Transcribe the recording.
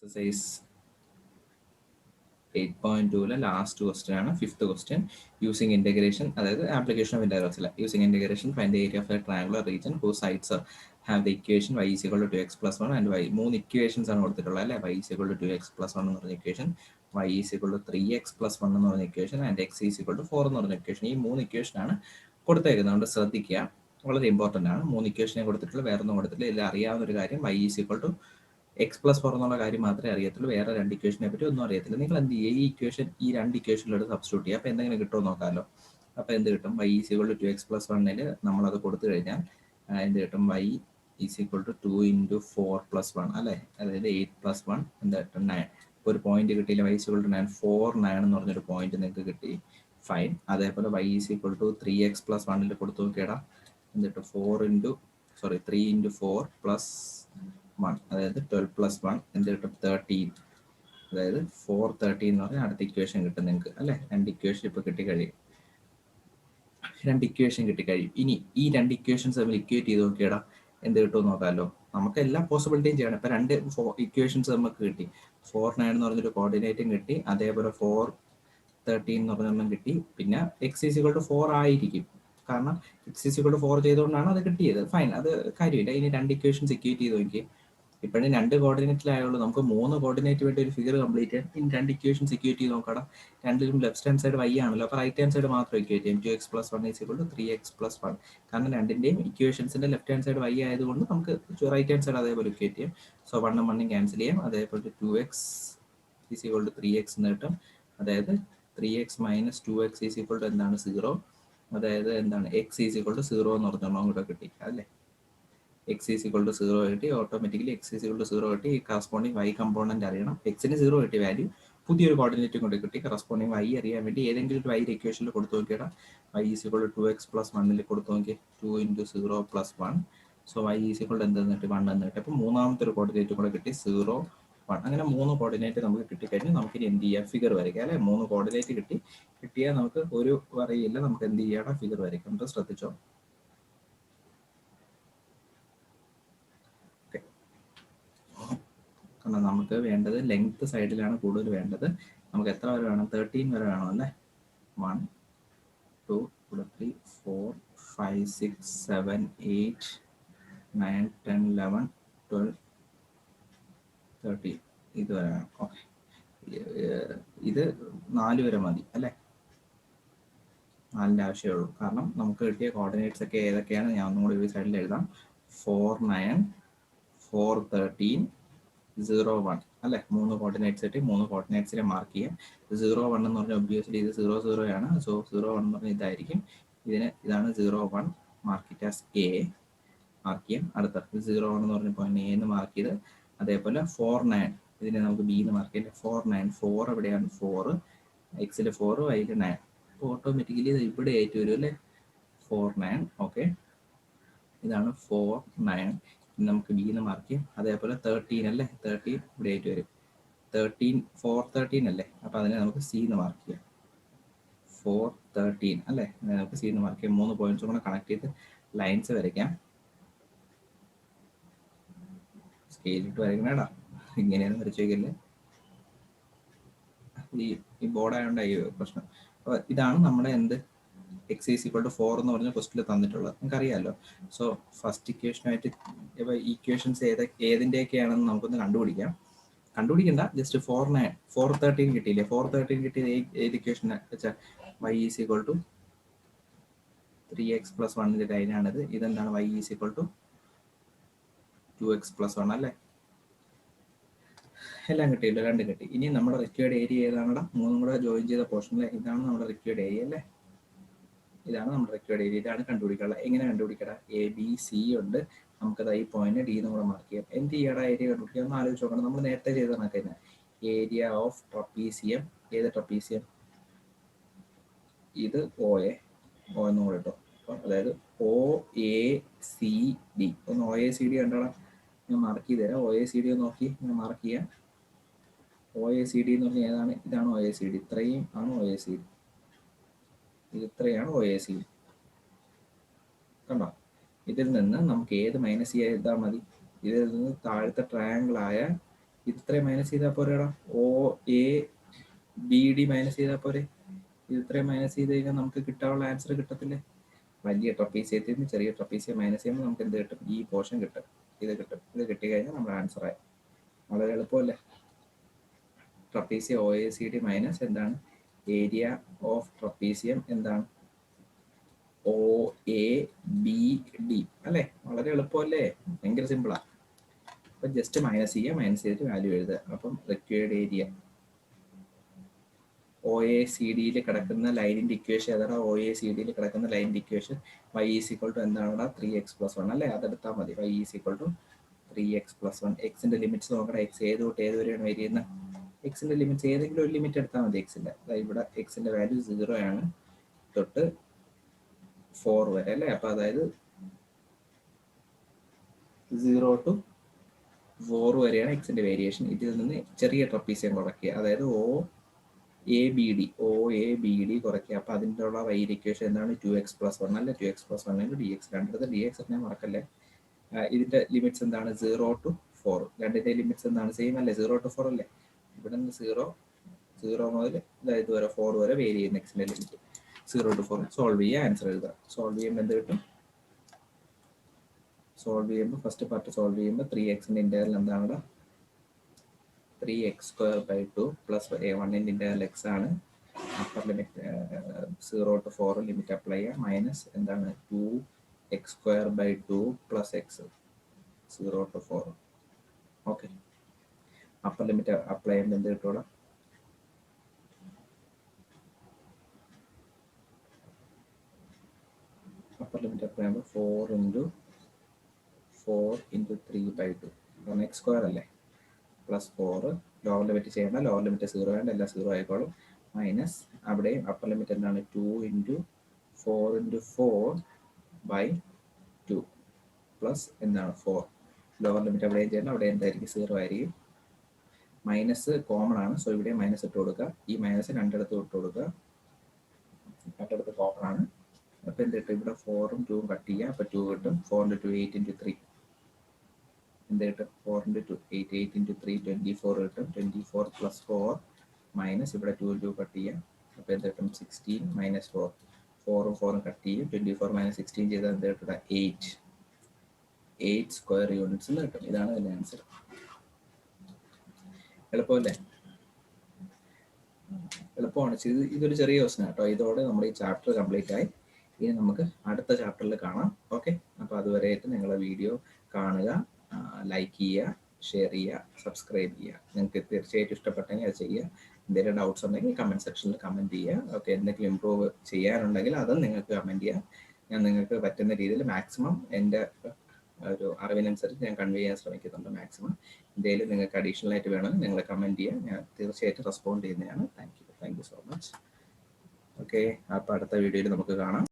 Exercise 8.2 last question ആണ്. Fifth question, using integration, അതായത് application of integrals ഇല്ല. Using integration, find the area of a triangular region whose sides have the equation y is equal to 2x plus 1 and y. മൂന്ന് equations ആണ് കൊടുത്തിട്ടുള്ളത് അല്ലേ. y is equal to 2x plus 1 എന്ന് പറഞ്ഞ equation, y is equal to 3x plus 1 എന്ന് പറഞ്ഞ equation and x is equal to 4 എന്ന് പറഞ്ഞ ഇക്വേഷൻ. ഈ മൂന്ന് ഇക്വേഷൻ ആണ് കൊടുത്തേക്കുന്നത്. അതുകൊണ്ട് ശ്രദ്ധിക്കുക, വളരെ ഇമ്പോർട്ടൻ്റ് ആണ്. മൂന്ന് ഇക്വേഷനെ കൊടുത്തിട്ടുള്ള, വേറെ ഒന്നും കൊടുത്തിട്ടില്ല. ഇതിൽ അറിയാവുന്ന ഒരു കാര്യം y is equal to x plus four എന്നുള്ള കാര്യം മാത്രമേ അറിയത്തുള്ളൂ. വേറെ രണ്ട് ഇക്വേഷനെ പറ്റി ഒന്നും അറിയത്തില്ല. നിങ്ങൾ എന്ത് ചെയ്യുക, ഈ ഇക്വേഷൻ ഈ രണ്ട് ഇക്വേഷനിലോട്ട് സബ്സ്റ്റിറ്റ്യൂട്ട് ചെയ്യുക. അപ്പോൾ എന്തെങ്കിലും കിട്ടുമോ നോക്കാമല്ലോ. അപ്പോൾ എന്ത് കിട്ടും, y is equal to 2x plus 1 നമ്മളത് കൊടുത്തു കഴിഞ്ഞാൽ എന്ത് കിട്ടും, y ഈസ് ഈക്വൾ ടു 2 into 4 plus 1 അല്ലേ. അതായത് 8 plus 1 എന്താ കിട്ടും, 9. ഒരു പോയിന്റ് കിട്ടിയില്ല, y ഈസ് ഈക്വൾ ടു 9, 4 9 എന്ന് പറഞ്ഞൊരു പോയിന്റ് നിങ്ങൾക്ക് കിട്ടി, ഫൈൻ. അതേപോലെ y is equal to 3x plus 1 കൊടുത്തു നോക്കിയടാ, എന്ത് കിട്ടും, 3 into 4 plus 1, അതായത് 12 plus 1 എന്ത് കിട്ടും, 13. അതായത് 413 എന്ന് പറഞ്ഞാൽ അടുത്ത ഇക്വേഷൻ കിട്ടും നിങ്ങൾക്ക് അല്ലേ. രണ്ട് ഇക്വേഷൻ ഇപ്പോൾ കിട്ടിക്കഴിയും. ഇനി ഈ രണ്ട് ഇക്വേഷൻസ് തമ്മിൽ ഇക്വേറ്റ് ചെയ്ത് നോക്കിയടാ, എന്ത് കിട്ടുമെന്ന് നോക്കാമല്ലോ. നമുക്ക് എല്ലാ പോസിബിലിറ്റിയും ചെയ്യണം. ഇപ്പം രണ്ട് ഇക്വേഷൻസ് നമുക്ക് കിട്ടി, 4 9 എന്ന് പറഞ്ഞൊരു കോർഡിനേറ്റും കിട്ടി, അതേപോലെ 413 എന്ന് പറഞ്ഞൊന്നും കിട്ടി. പിന്നെ എക്സ് ഈസ് ഈക്വൽ ടു 4 ആയിരിക്കും, കാരണം എക്സ് ഈസ് ഈക്വൽ ടു 4 ചെയ്തുകൊണ്ടാണ് അത് കിട്ടിയത്, ഫൈൻ, അത് കാര്യമില്ല. ഇനി രണ്ട് ഇക്വേഷൻസ് ഇക്വേറ്റ് ചെയ്ത് നോക്കി. ഇപ്പോഴും രണ്ട് കോർഡിനേറ്റിലായുള്ളൂ, നമുക്ക് മൂന്ന് കോർഡിനേറ്റ് വേണ്ടി ഒരു ഫിഗർ കംപ്ലീറ്റ് ചെയ്യാം. ഇനി രണ്ട് ഇക്വേഷൻസ് ഇക്വേറ്റ് ചെയ്ത് നോക്കാം. രണ്ടിലും ലെഫ്റ്റ് ഹാൻഡ് സൈഡ് y ആണല്ലോ, അപ്പോൾ റൈറ്റ് ഹാൻഡ് സൈഡ് മാത്രം ഇക്വേറ്റ് ചെയ്യും. 2x plus 1 is equal to 3x plus 1. കാരണം രണ്ടിൻ്റെയും ഇക്വേഷൻസിന്റെ ലെഫ്റ്റ് ഹാൻഡ് സൈഡ് y ആയതുകൊണ്ട് നമുക്ക് റൈറ്റ് ഹാൻഡ് സൈഡ് അതേപോലെ ഇക്വേറ്റ് ചെയ്യാം. സോ 1 1 ക്യാൻസൽ ചെയ്യാം. അതേപോലെ 2x is equal to 3x എന്ന് കിട്ടും. അതായത് 3x minus 2x is equal to എന്താണ്, 0. അതായത് എന്താണ്, x is equal to 0 എന്ന് പറഞ്ഞാൽ അങ്ങോട്ട് കിട്ടി അല്ലേ. എക്സ് ഈസ് ഈക്വൾ ടു 0 കിട്ടി, automatically x is equal to 0 കിട്ടി. ഈ കറസ്പോണ്ടിങ് വൈ കമ്പോണന്റ് അറിയണം. എക്സിന് 0 കിട്ടി വാല്യൂ, പുതിയൊരു കോർഡിനേറ്റും കൊണ്ട് കിട്ടി. കറസ്പോണ്ടിങ് വൈ അറിയാൻ വേണ്ടി ഏതെങ്കിലും ഒരു വൈ ഇക്വേഷനിൽ കൊടുത്തു നോക്കിയാൽ y is equal to 2x plus 1 കൊടുത്തു നോക്കി, 2 into 0 plus 1. So y is equal to എന്തെന്ന് കിട്ടി, 1 എന്ന് കിട്ടി. അപ്പോൾ മൂന്നാമത്തെ ഒരു കോർഡിനേറ്റും കൂടെ കിട്ടി, 0 1. അങ്ങനെ മൂന്ന് കോർഡിനേറ്റ് നമുക്ക് കിട്ടിക്കഴിഞ്ഞാൽ നമുക്ക് ഇനി എന്ത് ചെയ്യാം, ഫിഗർ വരയ്ക്കാം അല്ലെ. മൂന്ന് കോർഡിനേറ്റ് കിട്ടിയാൽ നമുക്ക് ഒരു വരയില്ല, നമുക്ക് എന്ത് ചെയ്യാം, ഫിഗർ വരയ്ക്കാം. നമുക്ക് ശ്രദ്ധിച്ചോ. കാരണം നമുക്ക് വേണ്ടത് ലെങ്ത് സൈഡിലാണ് കൂടുതൽ വേണ്ടത്. നമുക്ക് എത്ര വരെ വേണം, 13 വരെ വേണം അല്ലേ. 1 2 3 4 5 6 7 8 9 10 11 12 13 ഇതുവരെ വേണം. ഓക്കെ, ഇത് 4 വരെ മതി അല്ലേ. 4ൻ്റെ ആവശ്യമുള്ളൂ. കാരണം നമുക്ക് കിട്ടിയ കോർഡിനേറ്റ്സ് ഒക്കെ ഏതൊക്കെയാണ് ഞാൻ ഒന്നും കൂടി ഈ സൈഡിൽ എഴുതാം. 4 9 4 13 0 1 അല്ലെ. മൂന്ന് കോർഡിനേറ്റ്സ് കിട്ടി, മൂന്ന് കോർഡിനേറ്റ്സിനെ മാർക്ക് ചെയ്യാം. 0 1 എന്ന് പറഞ്ഞാൽ ഒബ്വിയസ്ലി ഇത് 0 0 ആണ്. സോ 0 1 എന്ന് പറഞ്ഞാൽ ഇതായിരിക്കും. ഇതാണ് 0 1, mark it as A, mark ചെയ്യാം. അടുത്ത 0 1 എന്ന് പറഞ്ഞ പോയിന്റ് എ എന്ന് മാർക്ക് ചെയ്ത്, അതേപോലെ 4 9 ഇതിനെ നമുക്ക് ബി എന്ന് മാർക്ക് ചെയ്യാം. 4 9 4 എവിടെയാണ്, 4 എക്സിൽ 4 വൈയിൽ 9. അപ്പോൾ ഓട്ടോമാറ്റിക്കലി ഇത് ഇവിടെ ആയിട്ട് വരും അല്ലേ, 4 9. ഓക്കെ, ഇതാണ് 4 9. നമുക്ക് ബി എന്ന് മാർക്ക് ചെയ്യാം. അതേപോലെ 13 അല്ലേ, 13 ഇവിടെ ആയിട്ട് വരും. 13 4 13 അല്ലേ, അപ്പോൾ അതിനെ നമുക്ക് സി എന്ന് മാർക്ക് ചെയ്യാം. 4 13 അല്ലേ, നമുക്ക് സി എന്ന് മാർക്ക് ചെയ്യാം. 3 പോയിന്റ്സും കൂടെ കണക്ട് ചെയ്ത് ലൈൻസ് വരയ്ക്കാം. സ്കെയിലിട്ട് വരയ്ക്കണേടാ, ഇങ്ങനെയൊന്നും വരച്ചു വയ്ക്കല്ലേ, ഈ ബോർഡായോണ്ടായി പ്രശ്നം. അപ്പോൾ ഇതാണ് നമ്മുടെ എന്ത്, എക്സ് ഈസ് ഈക്വൾ ടു 4 എന്ന് പറഞ്ഞ ക്വസ്റ്റിൽ തന്നിട്ടുള്ളത്, നിങ്ങൾക്ക് അറിയാമല്ലോ. സോ ഫസ്റ്റ് ഇക്വേഷനായിട്ട് ഇപ്പോൾ ഇക്വേഷൻസ് ഏതിൻ്റെയൊക്കെയാണെന്ന് നമുക്കൊന്ന് കണ്ടുപിടിക്കണ്ട. ജസ്റ്റ് 4 9 4 13 കിട്ടിയില്ലേ, 4 13 കിട്ടിയത് ഏത് ഇക്വേഷൻ വെച്ചാൽ y is equal to 3x plus 1 ലൈനാണിത്. ഇതെന്താണ്, y is equal to 2x plus 1 അല്ലേ. എല്ലാം കിട്ടിയില്ല, രണ്ടും കിട്ടി. ഇനി നമ്മുടെ റിക്വയർഡ് ഏരിയ ഏതാണടാ, മൂന്നും കൂടെ ജോയിൻ ചെയ്ത പോർഷനിലെ ഇതാണ് നമ്മുടെ റിക്വയർഡ് ഏരിയ അല്ലേ. ഇതാണ് നമ്മുടെ റിക്വയർഡ് ഏരിയ. ഇതാണ് കണ്ടുപിടിക്കാനുള്ളത്. എങ്ങനെ കണ്ടുപിടിക്കടാ, എ ബി സി ഉണ്ട്, നമുക്കത് ഈ പോയിന്റ് ഡി എന്ന് കൂടെ മാർക്ക് ചെയ്യാം. എന്ത് ചെയ്യടാ, ഏരിയ കണ്ടുപിടിക്കുക ഒന്ന് ആലോചിച്ച് നോക്കണം. നമ്മൾ നേരത്തെ ചെയ്ത കണക്ക് തന്നെ, ഏരിയ ഓഫ് ട്രപ്പീസിയം. ഏത് ട്രപ്പീസിയം, ഇത് ഒ എന്ന് കൂടെ കേട്ടോ. അതായത് ഒ എ സി ഡി. ഒന്ന് ഒ എ സി ഡി കണ്ടോടാ, ഞാൻ മാർക്ക് ചെയ്ത് തരാം. ഒ എ സി ഡി ഒന്ന് നോക്കി, ഞാൻ മാർക്ക് ചെയ്യാം. ഒ എ സി ഡി എന്ന് പറഞ്ഞാൽ ഏതാണ്, ഇതാണ് ഒ എ സി ഡി. ഇത്രയും ആണ് ഒ എ സി ഡി, ഇത് ഇത്രയാണ് ഒ എ സി ഡി. കണ്ടോ, ഇതിൽ നിന്ന് നമുക്ക് ഏത് മൈനസ് ചെയ്താൽ മതി, ഇതിൽ നിന്ന് താഴത്തെ ട്രയാങ്കിൾ ആയ ഇത് ഇത്രയും മൈനസ് ചെയ്താൽ പോരെടാ. O A B D minus ചെയ്താൽ പോരെ. ഇത് ഇത്രയും മൈനസ് ചെയ്ത് കഴിഞ്ഞാൽ നമുക്ക് കിട്ടാനുള്ള ആൻസർ കിട്ടത്തില്ലേ? വലിയ ട്രപ്പീസിയത്തിൽ നിന്ന് ചെറിയ ട്രപ്പീസിയം മൈനസ് ചെയ്യുമ്പോൾ നമുക്ക് എന്ത് കിട്ടും? ഈ പോർഷൻ കിട്ടും. ഇത് കിട്ടും. ഇത് കിട്ടിക്കഴിഞ്ഞാൽ നമ്മുടെ ആൻസറായി. വളരെ എളുപ്പമല്ലേ? Trapezium O A C D minus എന്താണ്? ഏരിയ ഓഫ് ട്രപ്പീസിയം എന്താണ്? ഒ എ ബി ഡി അല്ലേ? വളരെ എളുപ്പമല്ലേ? ഭയങ്കര സിമ്പിളാ. അപ്പം ജസ്റ്റ് മൈനസ് ചെയ്യുക, മൈനസ് ചെയ്തിട്ട് വാല്യൂ എഴുതുക. അപ്പം required area O A C ഡിയിൽ കിടക്കുന്ന ലൈനിന്റെ ഇക്വേഷൻ ഏതാണ്? ഒ എ സി ഡിയിൽ കിടക്കുന്ന ലൈനിന്റെ equation y is equal to എന്താണ്? 3x+1 അല്ലേ? അതെടുത്താൽ മതി. y is equal to 3x+1. എക്സിന്റെ ലിമിറ്റ്സ് നോക്കണം. എക്സ് ഏത് തൊട്ട് ഏത് വരെയാണ് വരികയെന്ന്. എക്സിന്റെ ലിമിറ്റ്സ് ഏതെങ്കിലും ഒരു ലിമിറ്റ് എടുത്താൽ മതി. എക്സിന്റെ ഇവിടെ എക്സിന്റെ വാല്യൂ 0 ആണ് തൊട്ട് 4 വരെ അല്ലേ? അപ്പൊ അതായത് 0 to 4 വരെയാണ് എക്സിന്റെ വേരിയേഷൻ. ഇതിൽ നിന്ന് ചെറിയ ട്രപ്പീസിയം കുറയ്ക്കുക, അതായത് ഒ എ ബി ഡി കുറയ്ക്കുക. അപ്പൊ അതിൻ്റെ ഉള്ള y ഇക്വേഷൻ എന്താണ്? 2x+1 അല്ലേ? 2x+1 dx. രണ്ടിടത്ത് dx തന്നെ മറക്കല്ലേ. ഇതിന്റെ ലിമിറ്റ്സ് എന്താണ്? 0 to 4. രണ്ടിന്റെ ലിമിറ്റ്സ് എന്താണ്? സെയിം അല്ലേ? 0 to 4 അല്ലേ? ഇവിടെ നിന്ന് 0 മുതൽ ഇതുവരെ 4 വരെ വേരി ചെയ്യുന്ന എക്സിന്റെ ലിമിറ്റ് 0 to 4. സോൾവ് ചെയ്യുക, ആൻസർ എഴുതുക. സോൾവ് ചെയ്യുമ്പോൾ എന്ത് കിട്ടും? സോൾവ് ചെയ്യുമ്പോൾ ഫസ്റ്റ് പാർട്ട് സോൾവ് ചെയ്യുമ്പോൾ 3xന്റെ ഇന്റഗ്രൽ എന്താണ്? 3x²/2 പ്ലസ് a1ന്റെ ഇന്റഗ്രൽ x ആണ്. Upper limit 0 to 4 limit apply ചെയ്യുക. മൈനസ് എന്താണ്? 2x²/2 plus x 0 to 4. Okay, upper limit apply ചെയ്യുമ്പോൾ എന്ത് കിട്ടുക? അപ്പർ ലിമിറ്റ് അപ്ലൈ ചെയ്യുമ്പോൾ 4 × 3/2 x² അല്ലേ? പ്ലസ് 4 ലോവർ ലിമിറ്റ് ചെയ്യേണ്ട, ലോവർ ലിമിറ്റ് 0 വേണ്ട, എല്ലാം 0 ആയിക്കോളും. മൈനസ് അവിടെയും അപ്പർ ലിമിറ്റ് എന്താണ്? 2 × 4 × 4/2 പ്ലസ് എന്താണ്? 4. ലോവർ ലിമിറ്റ് അവിടെയും ചെയ്യണം, അവിടെ എന്തായിരിക്കും? 0 ആയിരിക്കും. മൈനസ് കോമൺ ആണ്, സോ ഇവിടെ മൈനസ് ഇട്ട് കൊടുക്കുക. ഈ മൈനസ് രണ്ടിടത്തും ഇട്ട് കൊടുക്കുക, രണ്ടിടത്ത് കോമൺ ആണ്. അപ്പൊ എന്ത് കിട്ടും? ഇവിടെ 4ഉം 2ഉം കട്ട് ചെയ്യുക. അപ്പൊ 2 കിട്ടും. 4 × 2 8 × 3 എന്ത് കിട്ടും? 4 × 2 8 8 × 3 24 കിട്ടും. 24 പ്ലസ് 4 മൈനസ് ഇവിടെ 2 × 2 കട്ട് ചെയ്യാം. അപ്പൊ എന്ത് കിട്ടും? 16 മൈനസ് 4. 4ഉം 4ഉം കട്ട് ചെയ്യും. 24 മൈനസ് 16 ചെയ്താൽ എന്ത് കിട്ടും? 8 സ്ക്വയർ യൂണിറ്റ്സ് എന്ന് കിട്ടും. ഇതാണ് അതിന്റെ ആൻസർ. എളുപ്പമല്ലേ? എളുപ്പമാണ്. ഇതൊരു ചെറിയ ക്വസ്റ്റൻ കേട്ടോ. ഇതോടെ നമ്മുടെ ഈ ചാപ്റ്റർ കംപ്ലീറ്റ് ആയി. ഇനി നമുക്ക് അടുത്ത ചാപ്റ്ററിൽ കാണാം. ഓക്കെ, അപ്പോൾ അതുവരെയായിട്ട് നിങ്ങളെ വീഡിയോ കാണുക, ലൈക്ക് ചെയ്യുക, ഷെയർ ചെയ്യുക, സബ്സ്ക്രൈബ് ചെയ്യുക. നിങ്ങൾക്ക് തീർച്ചയായിട്ടും ഇഷ്ടപ്പെട്ടെങ്കിൽ അത് ചെയ്യുക. എന്തെങ്കിലും ഡൗട്ട്സ് ഉണ്ടെങ്കിൽ കമൻറ്റ് സെക്ഷനിൽ കമൻറ്റ് ചെയ്യുക. ഓക്കെ, എന്തെങ്കിലും ഇമ്പ്രൂവ് ചെയ്യാനുണ്ടെങ്കിൽ അതും നിങ്ങൾക്ക് കമൻറ്റ് ചെയ്യുക. ഞാൻ നിങ്ങൾക്ക് പറ്റുന്ന രീതിയിൽ മാക്സിമം എൻ്റെ ഒരു അറിവിനനുസരിച്ച് ഞാൻ കൺവേ ചെയ്യാൻ ശ്രമിക്കുന്നുണ്ട്. മാക്സിമം എന്തെങ്കിലും നിങ്ങൾക്ക് അഡീഷണൽ ആയിട്ട് വേണമെങ്കിൽ നിങ്ങൾ കമൻറ്റ് ചെയ്യുക. ഞാൻ തീർച്ചയായിട്ടും റെസ്പോണ്ട് ചെയ്യുന്നതാണ്. Thank you so much. Okay, അപ്പോൾ അടുത്ത വീഡിയോയിൽ നമുക്ക് കാണാം.